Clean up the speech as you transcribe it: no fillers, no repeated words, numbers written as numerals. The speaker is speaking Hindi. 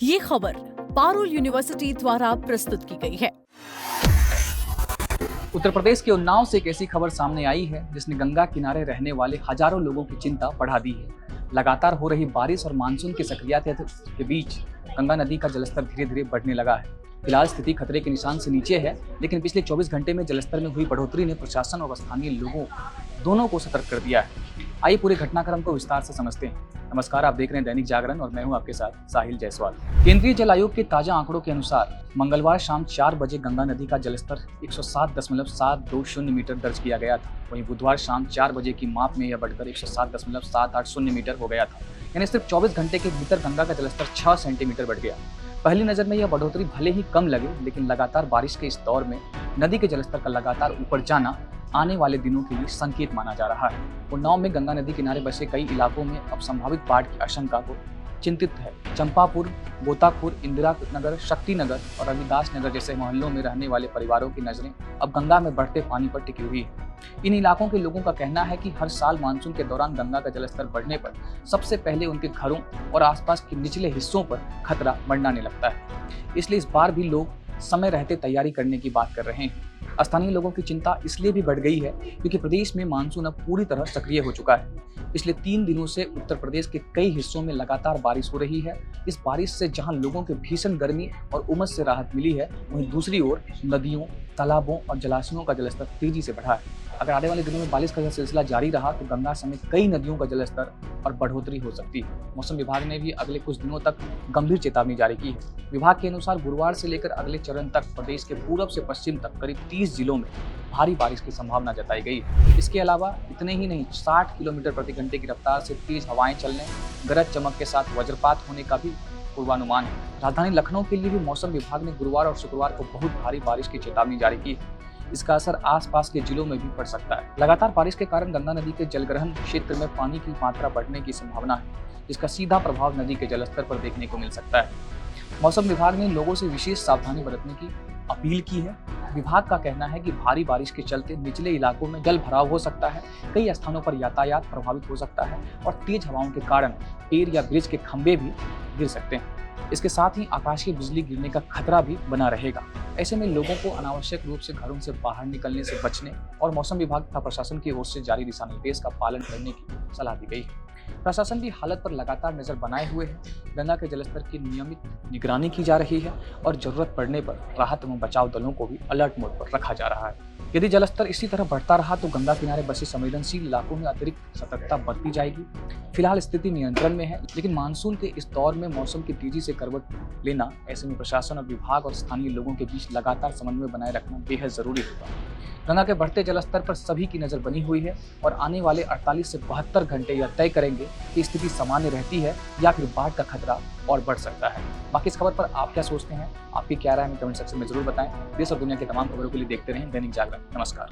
ये खबर पारुल यूनिवर्सिटी द्वारा प्रस्तुत की गई है। उत्तर प्रदेश के उन्नाव से एक ऐसी खबर सामने आई है जिसने गंगा किनारे रहने वाले हजारों लोगों की चिंता बढ़ा दी है। लगातार हो रही बारिश और मानसून की सक्रियता के बीच गंगा नदी का जलस्तर धीरे धीरे बढ़ने लगा है। फिलहाल स्थिति खतरे के निशान से नीचे है, लेकिन पिछले 24 घंटे में जलस्तर में हुई बढ़ोतरी ने प्रशासन और स्थानीय लोगों दोनों को सतर्क कर दिया है। आइए पूरे घटनाक्रम को विस्तार से समझते हैं। नमस्कार, आप देख रहे हैं दैनिक जागरण और मैं हूं आपके साथ साहिल जायसवाल। केंद्रीय जल आयोग के ताजा आंकड़ों के अनुसार मंगलवार शाम 4 बजे गंगा नदी का जलस्तर 107.720 मीटर दर्ज किया गया था। वहीं बुधवार शाम 4 बजे की माप में यह बढ़कर 107.780 मीटर हो गया था। यानी सिर्फ 24 घंटे के भीतर गंगा का जलस्तर 6 सेंटीमीटर बढ़ गया। पहली नजर में यह बढ़ोतरी भले ही कम लगे, लेकिन लगातार बारिश के इस दौर में नदी के जलस्तर का लगातार ऊपर जाना आने वाले दिनों के लिए संकेत माना जा रहा है। उन्नाव में गंगा नदी किनारे बसे कई इलाकों में अब संभावित बाढ़ की आशंका को चिंतित है। चंपापुर, गोताखुर, इंदिरा नगर, शक्ति नगर और रविदास नगर जैसे मोहल्लों में रहने वाले परिवारों की नजरें अब गंगा में बढ़ते पानी पर टिकी हुई है। इन इलाकों के लोगों का कहना है कि हर साल मानसून के दौरान गंगा का जलस्तर बढ़ने पर सबसे पहले उनके घरों और आसपास के निचले हिस्सों पर खतरा मंडराने लगता है। इसलिए इस बार भी लोग समय रहते तैयारी करने की बात कर रहे हैं। स्थानीय लोगों की चिंता इसलिए भी बढ़ गई है क्योंकि प्रदेश में मानसून अब पूरी तरह सक्रिय हो चुका है। पिछले 3 दिनों से उत्तर प्रदेश के कई हिस्सों में लगातार बारिश हो रही है। इस बारिश से जहां लोगों के भीषण गर्मी और उमस से राहत मिली है, वहीं दूसरी ओर नदियों, तालाबों और जलाशयों का जलस्तर तेजी से बढ़ा है। अगर आने वाले दिनों में बारिश का यह सिलसिला जारी रहा तो गंगा समेत कई नदियों का जलस्तर और बढ़ोतरी हो सकती है। मौसम विभाग ने भी अगले कुछ दिनों तक गंभीर चेतावनी जारी की है। विभाग के अनुसार गुरुवार से लेकर अगले चरण तक प्रदेश के पूरब से पश्चिम तक करीब 30 जिलों में भारी बारिश की संभावना जताई गई है। इसके अलावा इतने ही नहीं, 60 किलोमीटर प्रति घंटे की रफ्तार से तेज हवाएं चलने, गरज चमक के साथ वज्रपात होने का भी पूर्वानुमान है। राजधानी लखनऊ के लिए भी मौसम विभाग ने गुरुवार और शुक्रवार को बहुत भारी बारिश की चेतावनी जारी की है। इसका असर आसपास के जिलों में भी पड़ सकता है। लगातार बारिश के कारण गंगा नदी के जलग्रहण क्षेत्र में पानी की मात्रा बढ़ने की संभावना है, जिसका सीधा प्रभाव नदी के जलस्तर पर देखने को मिल सकता है। मौसम विभाग ने लोगों से विशेष सावधानी बरतने की अपील की है। विभाग का कहना है कि भारी बारिश के चलते निचले इलाकों में जल भराव हो सकता है, कई स्थानों पर यातायात प्रभावित हो सकता है और तेज हवाओं के कारण पेड़ या ब्रिज के खंभे भी गिर सकते हैं। इसके साथ ही आकाशीय बिजली गिरने का खतरा भी बना रहेगा। ऐसे में लोगों को अनावश्यक रूप से घरों से बाहर निकलने से बचने और मौसम विभाग तथा प्रशासन की ओर से जारी दिशा निर्देश का पालन करने की सलाह दी गई है। प्रशासन भी हालत पर लगातार नजर बनाए हुए है। गंगा के जलस्तर की नियमित निगरानी की जा रही है और जरूरत पड़ने पर राहत एवं बचाव दलों को भी अलर्ट मोड पर रखा जा रहा है। यदि जलस्तर इसी तरह बढ़ता रहा तो गंगा किनारे बसे संवेदनशील इलाकों में अतिरिक्त सतर्कता बरती जाएगी। फिलहाल स्थिति नियंत्रण में है, लेकिन मानसून के इस दौर में मौसम की तेजी से करवट लेना, ऐसे में प्रशासन और विभाग और स्थानीय लोगों के बीच लगातार समन्वय बनाए रखना बेहद जरूरी होगा। गंगा के बढ़ते जलस्तर पर सभी की नजर बनी हुई है और आने वाले 48 से 72 घंटे यह तय करेंगे कि स्थिति सामान्य रहती है या फिर बाढ़ का खतरा और बढ़ सकता है। बाकी इस खबर पर आप क्या सोचते हैं, आपकी क्या राय है, कमेंट सेक्शन में जरूर बताएं। देश और दुनिया की तमाम खबरों के लिए देखते रहें दैनिक जागरण। नमस्कार।